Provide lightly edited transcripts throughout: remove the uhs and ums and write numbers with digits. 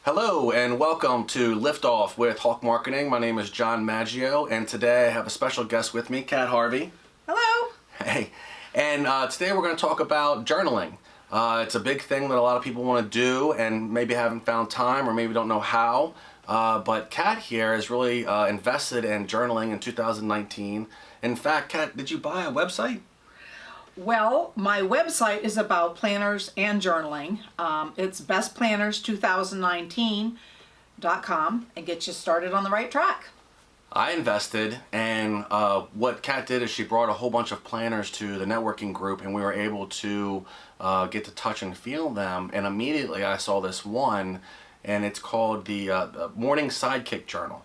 Hello and welcome to Liftoff with Hawk Marketing. My name is John Maggio and today I have a special guest with me, Cat Harvey. Hello. Hey. And today we're going to talk about journaling. It's a big thing that a lot of people want to do and maybe haven't found time or maybe don't know how. But Cat here is really invested in journaling in 2019. In fact, Cat, did you buy a website? Well, my website is about planners and journaling. It's bestplanners2019.com and gets you started on the right track. I invested, and what Kat did is she brought a whole bunch of planners to the networking group, and we were able to get to touch and feel them. And immediately I saw this one, and it's called the Morning Sidekick Journal.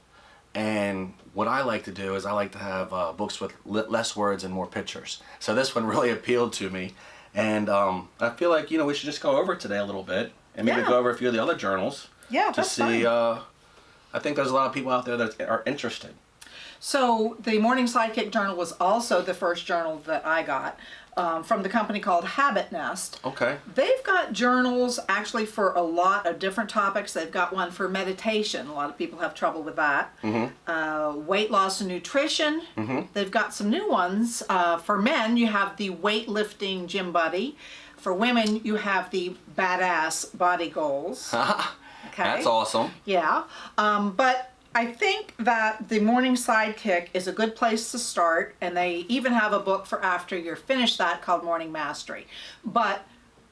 And what I like to do is I like to have books with less words and more pictures. So this one really appealed to me, and I feel like we should just go over it today a little bit, and maybe go over a few of the other journals. Yeah, to see. I think there's a lot of people out there that are interested. So the Morning Sidekick Journal was also the first journal that I got from the company called Habit Nest. Okay. They've got journals actually for a lot of different topics. They've got one for meditation. A lot of people have trouble with that. Mm-hmm. Weight loss and nutrition. Mm-hmm. They've got some new ones. For men, you have the weightlifting gym buddy. For women, you have the badass body goals. Okay. That's awesome. Yeah. But I think that the Morning Sidekick is a good place to start, and they even have a book for after you're finished that called Morning Mastery. But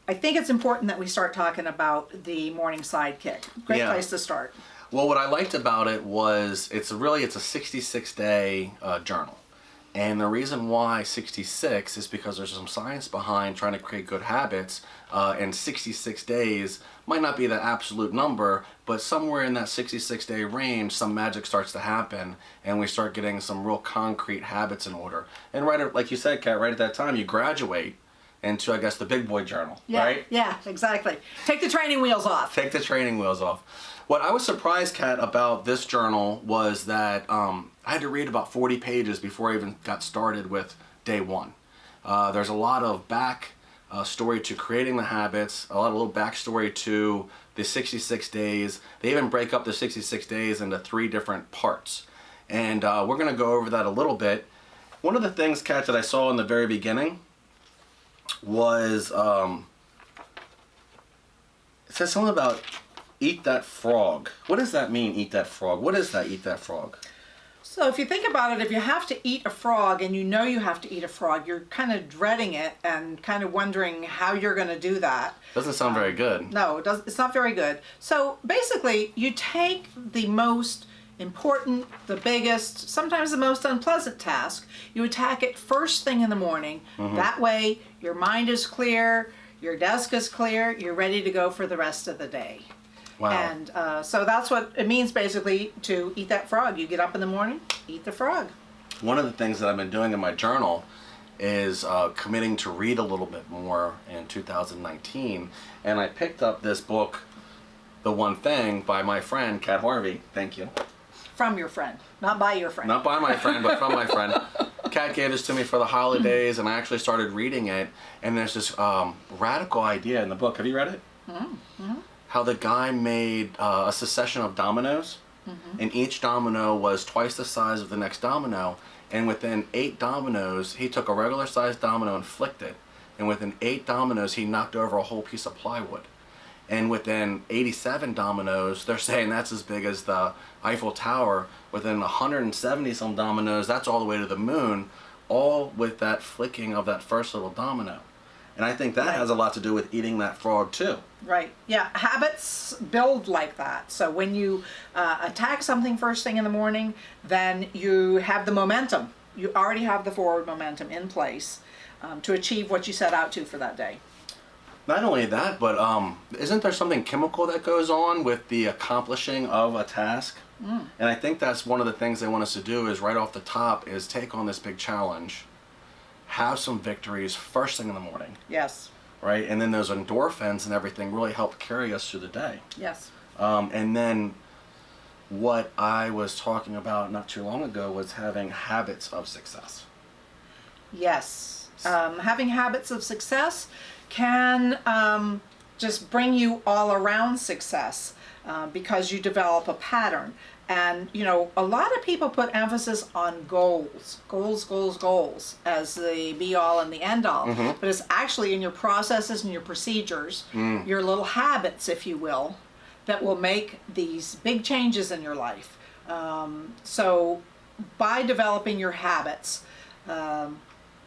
I think it's important that we start talking about the Morning Sidekick. Great place to start. Well, what I liked about it was it's a 66-day journal. And the reason why 66 is because there's some science behind trying to create good habits, and 66 days might not be the absolute number, but somewhere in that 66-day range, some magic starts to happen, and we start getting some real concrete habits in order. And like you said, Kat, right at that time, you graduate into, I guess, the big boy journal, right? Yeah, exactly. Take the training wheels off. Take the training wheels off. What I was surprised, Kat, about this journal was that I had to read about 40 pages before I even got started with day one. There's a lot of back story to creating the habits, a lot of little backstory to the 66 days. They even break up the 66 days into 3 different parts. And we're going to go over that a little bit. One of the things, Kat, that I saw in the very beginning was, it says something about eat that frog. What does that mean, eat that frog? What is that, eat that frog? So if you think about it, if you have to eat a frog and you know you have to eat a frog, you're kind of dreading it and kind of wondering how you're going to do that. Doesn't sound very good. No, it's not very good. So basically, you take the most important, the biggest, sometimes the most unpleasant task, you attack it first thing in the morning. Mm-hmm. That way, your mind is clear, your desk is clear, you're ready to go for the rest of the day. Wow. And so that's what it means basically to eat that frog. You get up in the morning, eat the frog. One of the things that I've been doing in my journal is committing to read a little bit more in 2019. And I picked up this book, The One Thing, by my friend, Cat Harvey. Thank you. From your friend, not by your friend. Not by my friend, but from my friend. Cat gave this to me for the holidays, and I actually started reading it. And there's this radical idea in the book. Have you read it? Mm-hmm. How the guy made a succession of dominoes, and each domino was twice the size of the next domino, and within 8 dominoes, he took a regular sized domino and flicked it, and within 8 dominoes, he knocked over a whole piece of plywood. And within 87 dominoes, they're saying that's as big as the Eiffel Tower. Within 170 some dominoes, that's all the way to the moon, all with that flicking of that first little domino. And I think that has a lot to do with eating that frog too. Right. Yeah. Habits build like that. So when you attack something first thing in the morning, then you have the momentum. You already have the forward momentum in place to achieve what you set out to for that day. Not only that, but isn't there something chemical that goes on with the accomplishing of a task? And I think that's one of the things they want us to do is right off the top is take on this big challenge. Have some victories first thing in the morning. Yes. Right? And then those endorphins and everything really help carry us through the day. Yes. And then what I was talking about not too long ago was having habits of success. Yes. Having habits of success can just bring you all around success because you develop a pattern. And, you know, a lot of people put emphasis on goals as the be all and the end all. But it's actually in your processes and your procedures, your little habits, if you will, that will make these big changes in your life. So by developing your habits,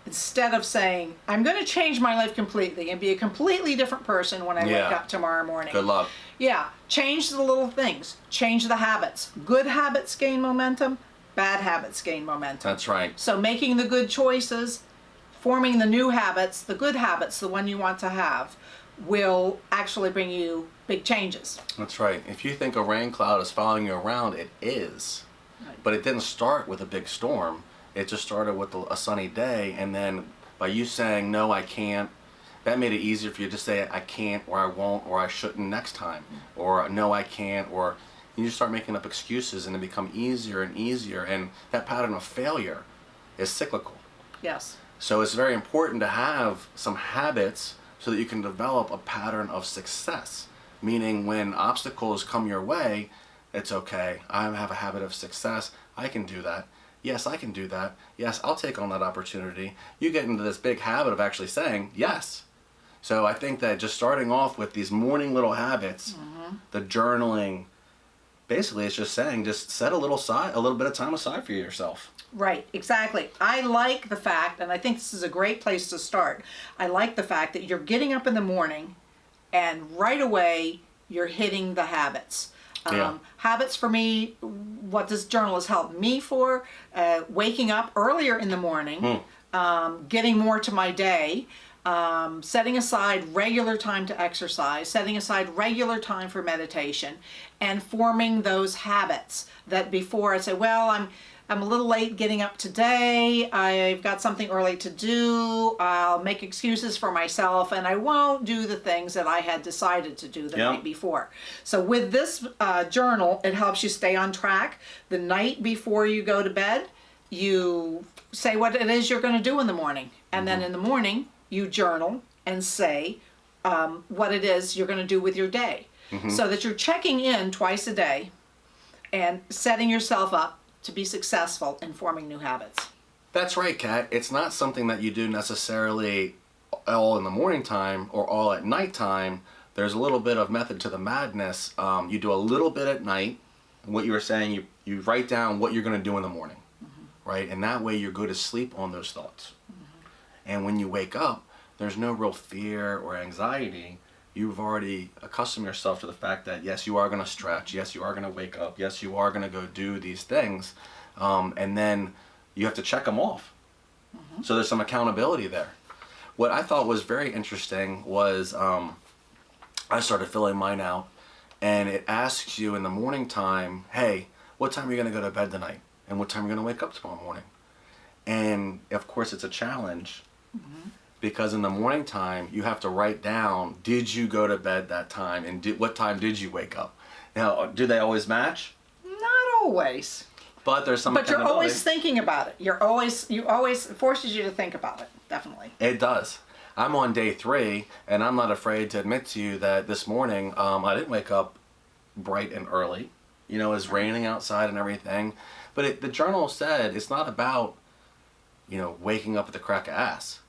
instead of saying, I'm going to change my life completely and be a completely different person when I wake up tomorrow morning. Good luck. Yeah, change the little things, change the habits. Good habits gain momentum, bad habits gain momentum. That's right. So making the good choices, forming the new habits, the good habits, the one you want to have, will actually bring you big changes. That's right. If you think a rain cloud is following you around, it is. Right. But it didn't start with a big storm. It just started with a sunny day, and then by you saying, no, I can't, that made it easier for you to say, I can't, or I won't, or I shouldn't next time, or no, I can't, or you just start making up excuses, and it become easier and easier, and that pattern of failure is cyclical. Yes. So it's very important to have some habits so that you can develop a pattern of success, meaning when obstacles come your way, it's okay. I have a habit of success. I can do that. Yes, I can do that. Yes, I'll take on that opportunity. You get into this big habit of actually saying yes. So I think that just starting off with these morning little habits, the journaling, basically it's just saying, just set a little bit of time aside for yourself. Right, exactly. I like the fact, and I think this is a great place to start, I like the fact that you're getting up in the morning and right away you're hitting the habits. Habits for me, what this journal has helped me for, waking up earlier in the morning, getting more to my day, setting aside regular time to exercise, setting aside regular time for meditation, and forming those habits that before I say, well, I'm a little late getting up today, I've got something early to do, I'll make excuses for myself, and I won't do the things that I had decided to do the night before. So with this journal, it helps you stay on track. The night before you go to bed, you say what it is you're going to do in the morning. And then in the morning, you journal and say what it is you're going to do with your day. So that you're checking in twice a day and setting yourself up to be successful in forming new habits. That's right, Kat. It's not something that you do necessarily all in the morning time or all at night time. There's a little bit of method to the madness. You do a little bit at night. What you were saying, you write down what you're going to do in the morning, right? And that way you're go to sleep on those thoughts. And when you wake up, there's no real fear or anxiety. You've already accustomed yourself to the fact that, yes, you are going to stretch. Yes, you are going to wake up. Yes, you are going to go do these things. And then you have to check them off. So there's some accountability there. What I thought was very interesting was I started filling mine out. And it asks you in the morning time, hey, what time are you going to go to bed tonight? And what time are you going to wake up tomorrow morning? And, of course, it's a challenge. Because in the morning time, you have to write down, did you go to bed that time? And what time did you wake up? Now, do they always match? Not always. But there's some But you're always thinking about it. It forces you to think about it, definitely. It does. I'm on day 3, and I'm not afraid to admit to you that this morning, I didn't wake up bright and early. You know, it's raining outside and everything. But the journal said it's not about, waking up at the crack of ass.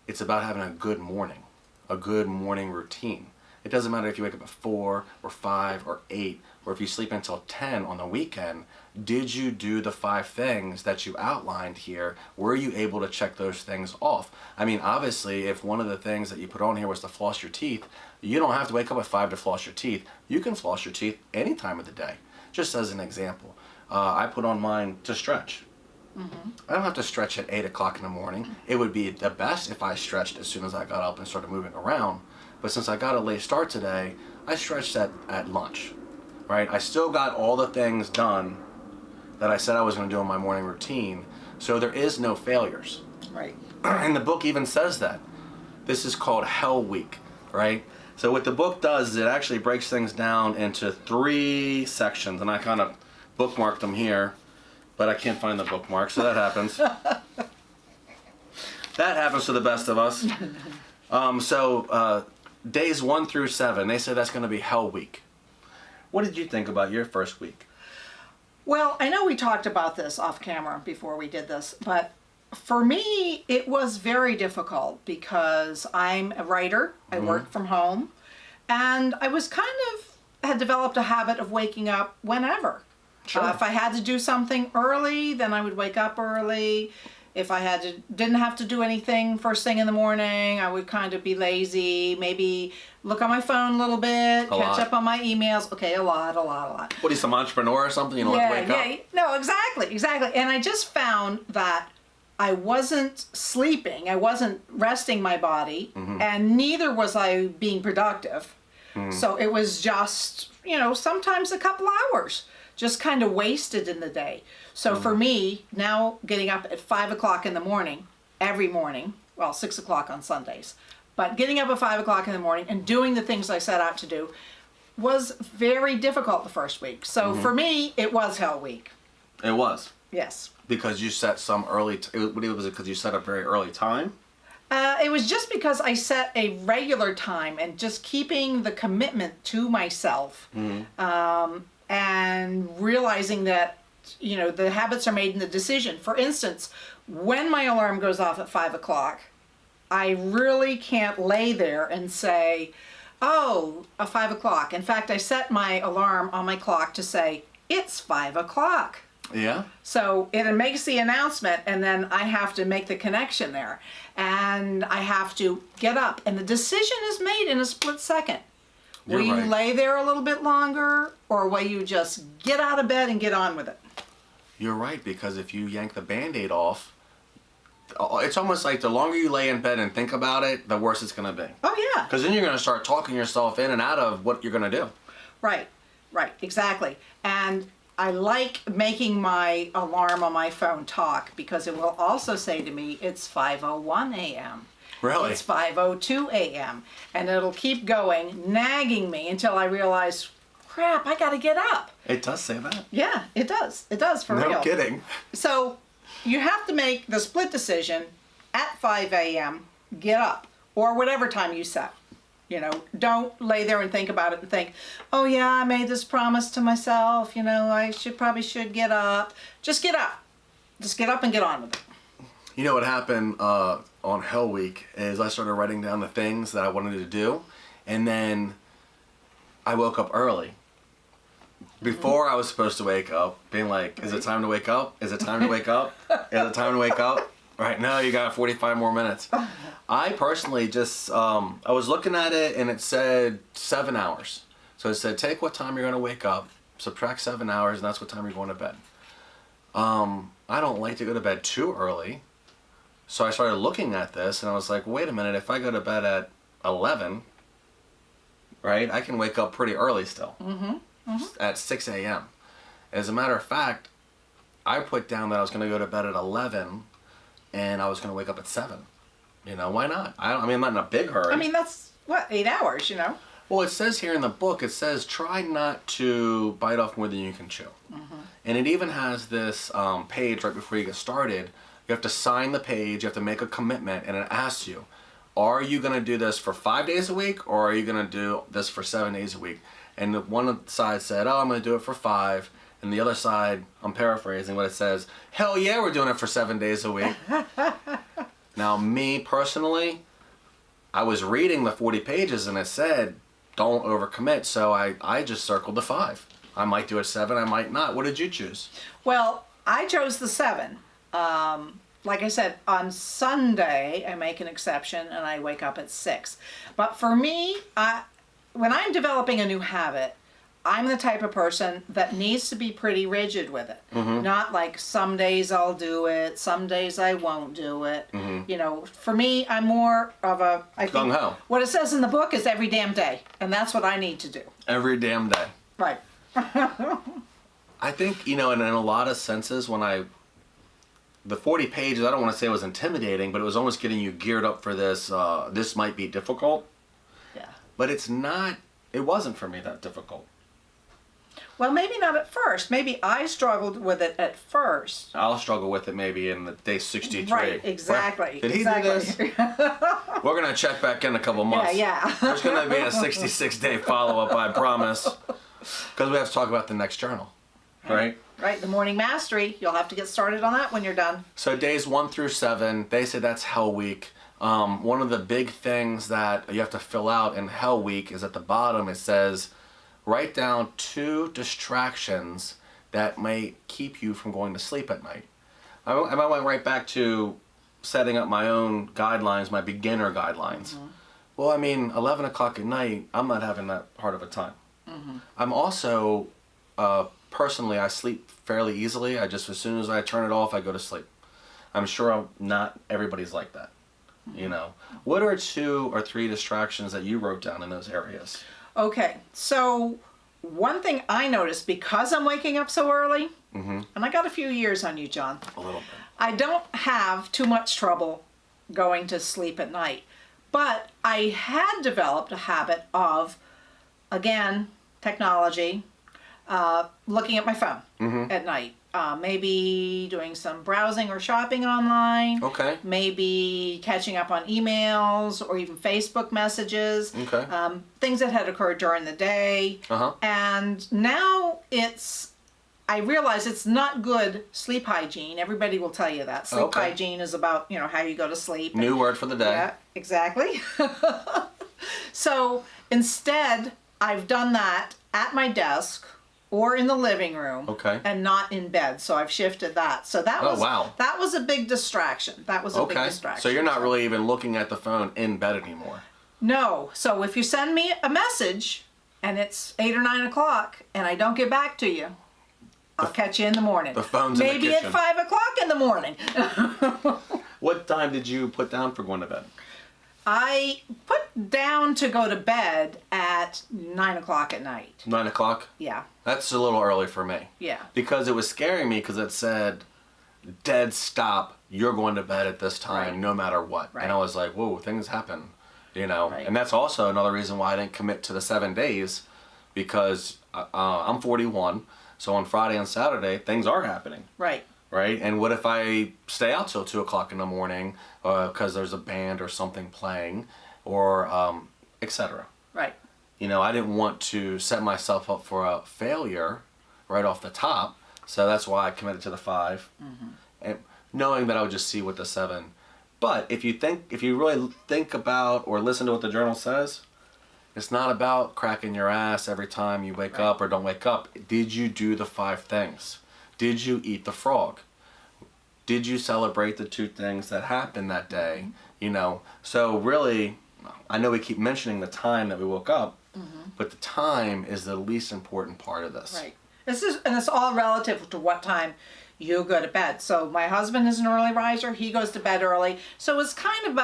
It's about having a good morning routine. It doesn't matter if you wake up at 4 or 5 or 8, or if you sleep until 10 on the weekend. Did you do the 5 things that you outlined here? Were you able to check those things off? I mean, obviously, if one of the things that you put on here was to floss your teeth, you don't have to wake up at 5 to floss your teeth. You can floss your teeth any time of the day. Just as an example, I put on mine to stretch. I don't have to stretch at 8 o'clock in the morning. It would be the best if I stretched as soon as I got up and started moving around. But since I got a late start today, I stretched at lunch, right? I still got all the things done that I said I was going to do in my morning routine. So there is no failures. Right. And the book even says that. This is called Hell Week, right? So what the book does is it actually breaks things down into 3 sections. And I kind of bookmarked them here. But I can't find the bookmark, so that happens. That happens to the best of us. days 1 through 7, they say that's going to be hell week. What did you think about your first week? Well, I know we talked about this off camera before we did this, but for me, it was very difficult because I'm a writer. I work from home, and I was had developed a habit of waking up whenever. Sure. If I had to do something early, then I would wake up early. If I didn't have to do anything first thing in the morning, I would kind of be lazy, maybe look on my phone a little bit, catch up on my emails. Okay, a lot. What are you, some entrepreneur or something? You don't have to wake up? No, exactly. And I just found that I wasn't sleeping, I wasn't resting my body, and neither was I being productive. So it was just, sometimes a couple hours just kind of wasted in the day. So for me, now getting up at 5 o'clock in the morning, every morning, well, 6 o'clock on Sundays, but getting up at 5 o'clock in the morning and doing the things I set out to do was very difficult the first week. So for me, it was hell week. It was? Yes. Because you set some early, was it because you set a very early time? It was just because I set a regular time and just keeping the commitment to myself, and realizing that, the habits are made in the decision. For instance, when my alarm goes off at 5 o'clock, I really can't lay there and say, 5 o'clock. In fact, I set my alarm on my clock to say, it's 5 o'clock. Yeah. So it makes the announcement, and then I have to make the connection there. And I have to get up. And the decision is made in a split second. Will you lay there a little bit longer, or will you just get out of bed and get on with it? You're right, because if you yank the Band-Aid off, it's almost like the longer you lay in bed and think about it, the worse it's going to be. Oh, yeah. Because then you're going to start talking yourself in and out of what you're going to do. Right, exactly. And I like making my alarm on my phone talk, because it will also say to me, it's 5:01 a.m. Really? It's 5:02 a.m. And it'll keep going, nagging me until I realize, crap, I got to get up. It does say that? Yeah, it does. It does, for real. No kidding. So you have to make the split decision at 5 a.m., get up, or whatever time you set. Don't lay there and think about it and think, oh yeah, I made this promise to myself, I probably should get up. Just get up. Just get up and get on with it. You know what happened on Hell Week is I started writing down the things that I wanted to do, and then I woke up early. Before I was supposed to wake up, being like, is it time to wake up? Is it time to wake up? Is it time to wake up? Right, now you got 45 more minutes. I personally just, I was looking at it and it said 7 hours. So it said, take what time you're going to wake up, subtract 7 hours, and that's what time you're going to bed. I don't like to go to bed too early. So I started looking at this and I was like, wait a minute, if I go to bed at 11, right, I can wake up pretty early still. At 6 a.m. As a matter of fact, I put down that I was going to go to bed at 11 and I was going to wake up at 7. Why not? I'm not in a big hurry. That's, 8 hours, Well, it says here in the book, it says try not to bite off more than you can chew. And it even has this page right before you get started. You have to sign the page, you have to make a commitment, and it asks you, are you going to do this for 5 days a week, or are you going to do this for 7 days a week? And one side said, I'm going to do it for 5. And the other side, I'm paraphrasing what it says, hell yeah, we're doing it for 7 days a week. Now, me personally, I was reading the 40 pages and it said, don't overcommit. So I just circled the 5. I might do it 7, I might not. What did you choose? Well, I chose the 7. Like I said, on Sunday, I make an exception and I wake up at 6. But for me, when I'm developing a new habit, I'm the type of person that needs to be pretty rigid with it. Not like some days I'll do it, some days I won't do it. For me, I'm more of a, I think gung-ho. What it says in the book is every damn day. And that's what I need to do. Every damn day. Right. I think, in a lot of senses, the 40 pages, I don't want to say it was intimidating, but it was almost getting you geared up for this. This might be difficult. Yeah. But it wasn't for me that difficult. Well, maybe not at first. Maybe I struggled with it at first. I'll struggle with it maybe in the day 63. Right, exactly. Did he do this? We're going to check back in a couple months. Yeah. There's going to be a 66-day follow-up, I promise. Because we have to talk about the next journal, right? Right, the morning mastery. You'll have to get started on that when you're done. So days 1 through 7, they say that's Hell Week. One of the big things that you have to fill out in Hell Week is at the bottom it says, write down 2 distractions that may keep you from going to sleep at night. I went right back to setting up my own guidelines, my beginner guidelines. Mm-hmm. Well, I mean, 11 o'clock at night, I'm not having that hard of a time. Mm-hmm. I'm also, personally, I sleep fairly easily. I just, as soon as I turn it off, I go to sleep. I'm sure not everybody's like that. You know, what are 2 or 3 distractions that you wrote down in those areas? Okay, so one thing I noticed, because I'm waking up so early, and I got a few years on you, John. A little bit. I don't have too much trouble going to sleep at night, but I had developed a habit of, again, technology, looking at my phone at night. Maybe doing some browsing or shopping online. Okay. Maybe catching up on emails or even Facebook messages. Okay. Things that had occurred during the day. Uh-huh. And now I realize it's not good sleep hygiene. Everybody will tell you that. Sleep hygiene is about, how you go to sleep. New word for the day. Yeah, exactly. So instead, I've done that at my desk or in the living room, and not in bed. So I've shifted that. So that was a big distraction. That was a big distraction. So you're not really even looking at the phone in bed anymore. No. So if you send me a message and it's 8 or 9 o'clock and I don't get back to you, I'll catch you in the morning. The phone's in the kitchen. Maybe at 5 o'clock in the morning. What time did you put down for going to bed? I put down to go to bed at 9 o'clock at night. 9 o'clock? Yeah. That's a little early for me. Yeah. Because it was scaring me because it said, dead stop, you're going to bed at this time no matter what. Right. And I was like, whoa, things happen. Right. And that's also another reason why I didn't commit to the 7 days, because I'm 41, so on Friday and Saturday, things are happening. Right. Right? And what if I stay out till 2 o'clock in the morning because there's a band or something playing, or etc. Right. I didn't want to set myself up for a failure right off the top, so that's why I committed to the 5, and knowing that I would just see what the 7. But if you really think about or listen to what the journal says, it's not about cracking your ass every time you wake up or don't wake up. Did you do the 5 things? Did you eat the frog? Did you celebrate the 2 things that happened that day? So really, I know we keep mentioning the time that we woke up, but the time is the least important part of this. Right. And it's all relative to what time you go to bed. So my husband is an early riser. He goes to bed early. So it's kind of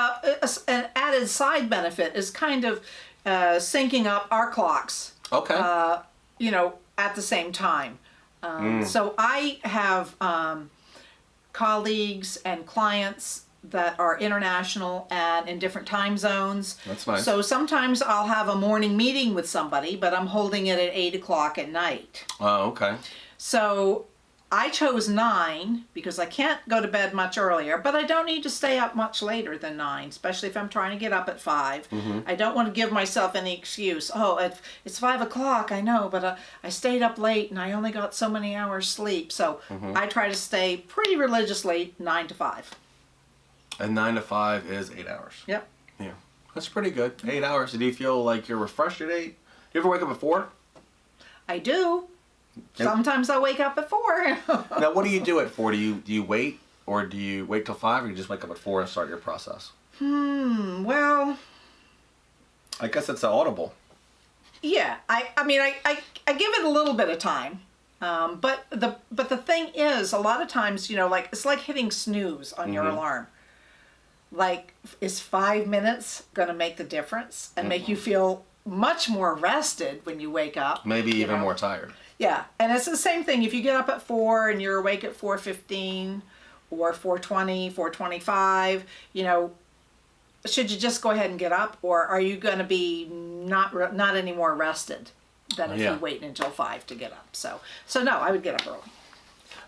an added side benefit is kind of syncing up our clocks. Okay. At the same time. So I have colleagues and clients that are international and in different time zones. That's nice. So sometimes I'll have a morning meeting with somebody, but I'm holding it at 8 o'clock at night. Oh, okay. So I chose 9 because I can't go to bed much earlier, but I don't need to stay up much later than 9, especially if I'm trying to get up at 5. I don't want to give myself any excuse. Oh, it's 5 o'clock, I know, but I stayed up late and I only got so many hours sleep. So I try to stay pretty religiously 9 to 5. And 9 to 5 is 8 hours. Yep. Yeah. That's pretty good. 8 hours. Do you feel like you're refreshed at 8? You ever wake up at 4? I do. Sometimes I wake up at 4. Now, what do you do at 4? Do you wait, or do you wait till 5, or you just wake up at 4 and start your process? Well, I guess it's audible. Yeah. I mean, I give it a little bit of time. But the thing is, a lot of times, it's like hitting snooze on your alarm. Like, is 5 minutes going to make the difference and make you feel much more rested when you wake up? Maybe even more tired. Yeah, and it's the same thing. If you get up at 4 and you're awake at 4:15 or 4:20, 4:25, should you just go ahead and get up, or are you going to be not any more rested? than if Yeah. you wait until 5 to get up. So no, I would get up early.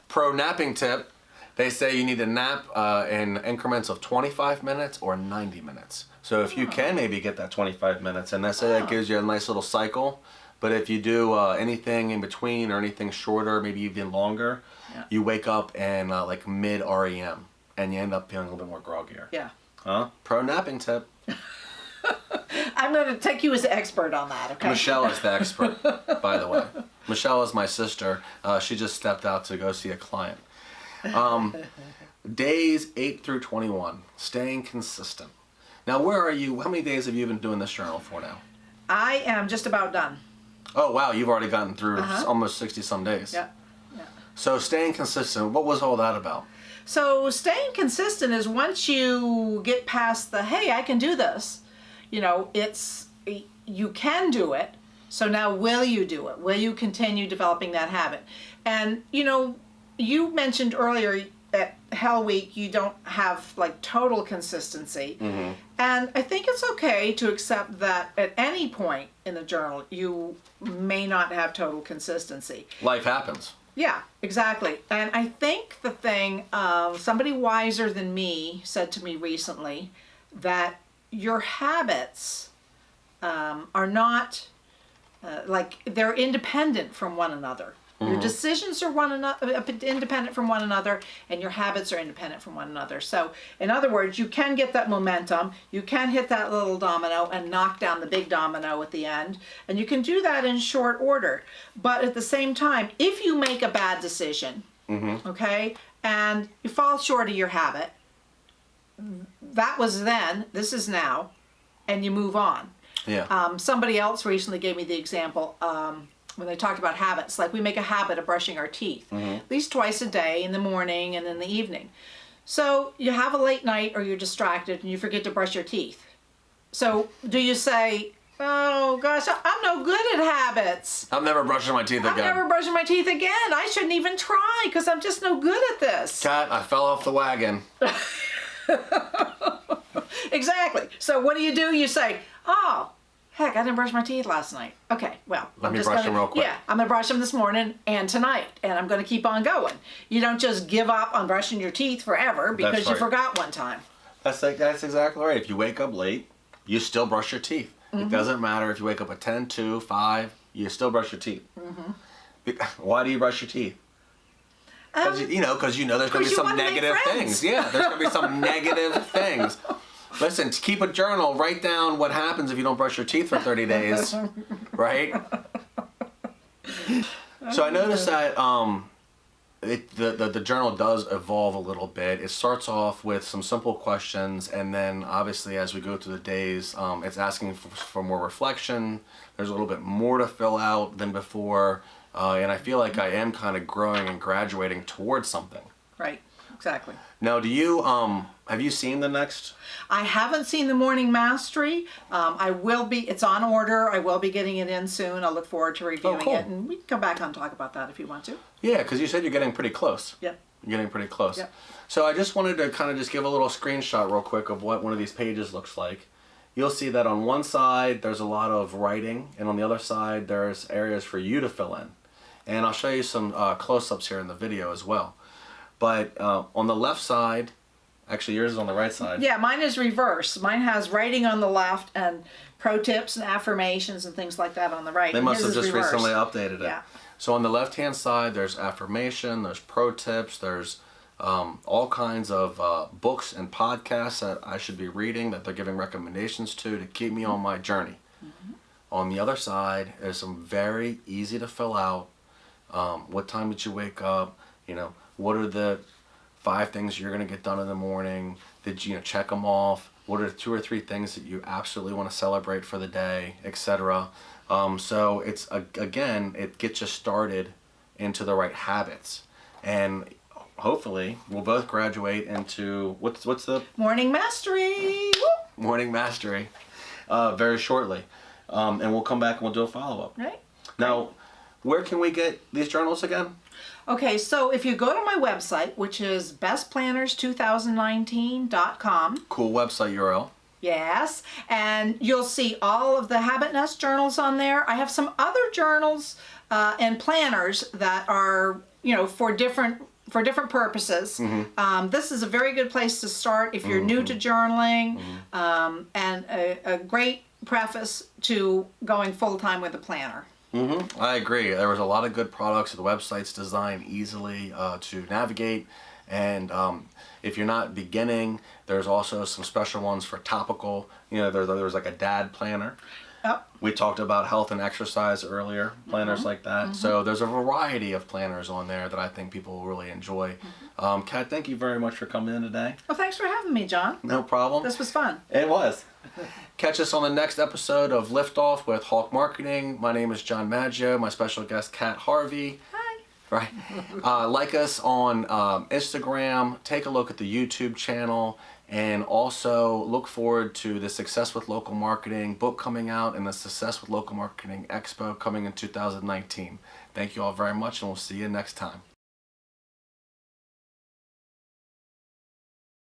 Pro napping tip. They say you need to nap in increments of 25 minutes or 90 minutes. So if you can maybe get that 25 minutes, and they say that gives you a nice little cycle. But if you do anything in between or anything shorter, maybe even longer, you wake up in like mid REM, and you end up feeling a little bit more groggier. Yeah. Huh? Pro napping tip. I'm going to take you as the expert on that, okay? Michelle is the expert, by the way. Michelle is my sister. She just stepped out to go see a client. Days 8 through 21, staying consistent. Now, where are you? How many days have you been doing this journal for now? I am just about done. Oh, wow. You've already gotten through almost 60 some days. Yeah. So staying consistent, what was all that about? So staying consistent is once you get past the, hey, I can do this, you can do it. So now will you do it? Will you continue developing that habit? And, you mentioned earlier at Hell Week, you don't have like total consistency. Mm-hmm. And I think it's okay to accept that at any point in the journal, you may not have total consistency. Life happens. Yeah, exactly. And I think the thing, somebody wiser than me said to me recently that your habits are not, they're independent from one another. Your decisions are independent from one another, and your habits are independent from one another. So, in other words, you can get that momentum, you can hit that little domino and knock down the big domino at the end, and you can do that in short order. But at the same time, if you make a bad decision, okay, and you fall short of your habit, that was then, this is now, and you move on. Yeah. Somebody else recently gave me the example, when they talked about habits, like we make a habit of brushing our teeth, at least twice a day, in the morning and in the evening. So you have a late night or you're distracted and you forget to brush your teeth. So do you say, oh gosh, I'm no good at habits. I'm never brushing my teeth again. I'm never brushing my teeth again. I shouldn't even try because I'm just no good at this. Cat, I fell off the wagon. Exactly. So what do? You say, oh, heck, I didn't brush my teeth last night. Okay, well, Let me brush them real quick. Yeah, I'm going to brush them this morning and tonight, and I'm going to keep on going. You don't just give up on brushing your teeth forever because you forgot one time. That's exactly right. If you wake up late, you still brush your teeth. It doesn't matter if you wake up at 10, 2, 5, you still brush your teeth. Why do you brush your teeth? Because there's going to be some negative things. Yeah, there's going to be some negative things. Listen, to keep a journal, write down what happens if you don't brush your teeth for 30 days, right? So I noticed that the journal does evolve a little bit. It starts off with some simple questions, and then obviously as we go through the days, it's asking for more reflection. There's a little bit more to fill out than before, and I feel like I am kind of growing and graduating towards something. Right, exactly. Now, do you have you seen the next? I haven't seen the Morning Mastery. I will be. It's on order. I will be getting it in soon. I'll look forward to reviewing it, and we can come back and talk about that if you want to. Yeah, because you said you're getting pretty close. Yep. You're getting pretty close. Yep. So I just wanted to kind of just give a little screenshot real quick of what one of these pages looks like. You'll see that on one side there's a lot of writing, and on the other side there's areas for you to fill in. And I'll show you some close-ups here in the video as well. But on the left side, actually yours is on the right side. Yeah, mine is reverse. Mine has writing on the left and pro tips and affirmations and things like that on the right. They must have just reverse. recently updated it. Yeah. So on the left-hand side, there's affirmation, there's pro tips, there's all kinds of books and podcasts that I should be reading that they're giving recommendations to keep me on my journey. On the other side is some very easy to fill out. What time did you wake up? What are the 5 things you're going to get done in the morning? Did you check them off? What are the 2 or 3 things that you absolutely want to celebrate for the day, etc. So it's again, it gets you started into the right habits, and hopefully we'll both graduate into what's the Morning Mastery. Morning Mastery very shortly, and we'll come back and we'll do a follow-up. Right. Now, where can we get these journals again? Okay, so if you go to my website, which is bestplanners2019.com. Cool website URL. Yes, and you'll see all of the Habit Nest journals on there. I have some other journals and planners that are, for different purposes. This is a very good place to start if you're new to journaling, and a great preface to going full-time with a planner. I agree. There was a lot of good products. The website's designed easily to navigate, and if you're not beginning, there's also some special ones for topical. There's like a dad planner. Yep. We talked about health and exercise earlier, planners like that. So there's a variety of planners on there that I think people will really enjoy. Kat, thank you very much for coming in today. Well, thanks for having me, John. No problem. This was fun. It was. Catch us on the next episode of Liftoff with Hawk Marketing. My name is John Maggio. My special guest, Cat Harvey. Hi. Right. Like us on Instagram. Take a look at the YouTube channel. And also look forward to the Success with Local Marketing book coming out and the Success with Local Marketing Expo coming in 2019. Thank you all very much, and we'll see you next time.